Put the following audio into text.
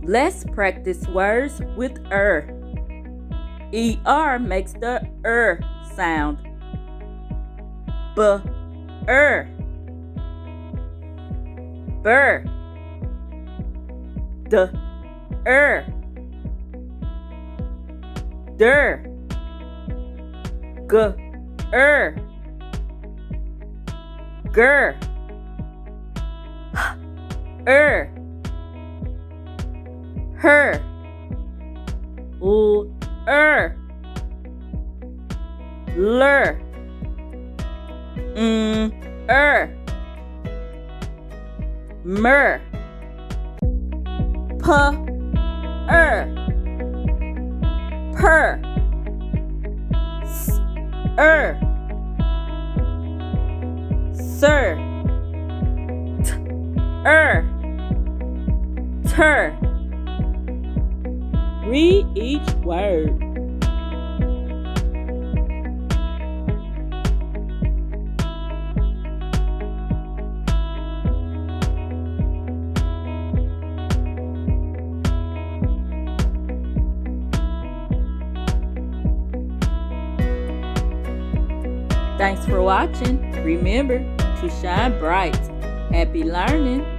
Let's practice words with ER makes the sound. Burr. Burr. Der. Gur. Gur. Her. Lur. Mer. Per. Sir. Ter. Read each word. Thanks for watching. Remember to shine bright. Happy learning.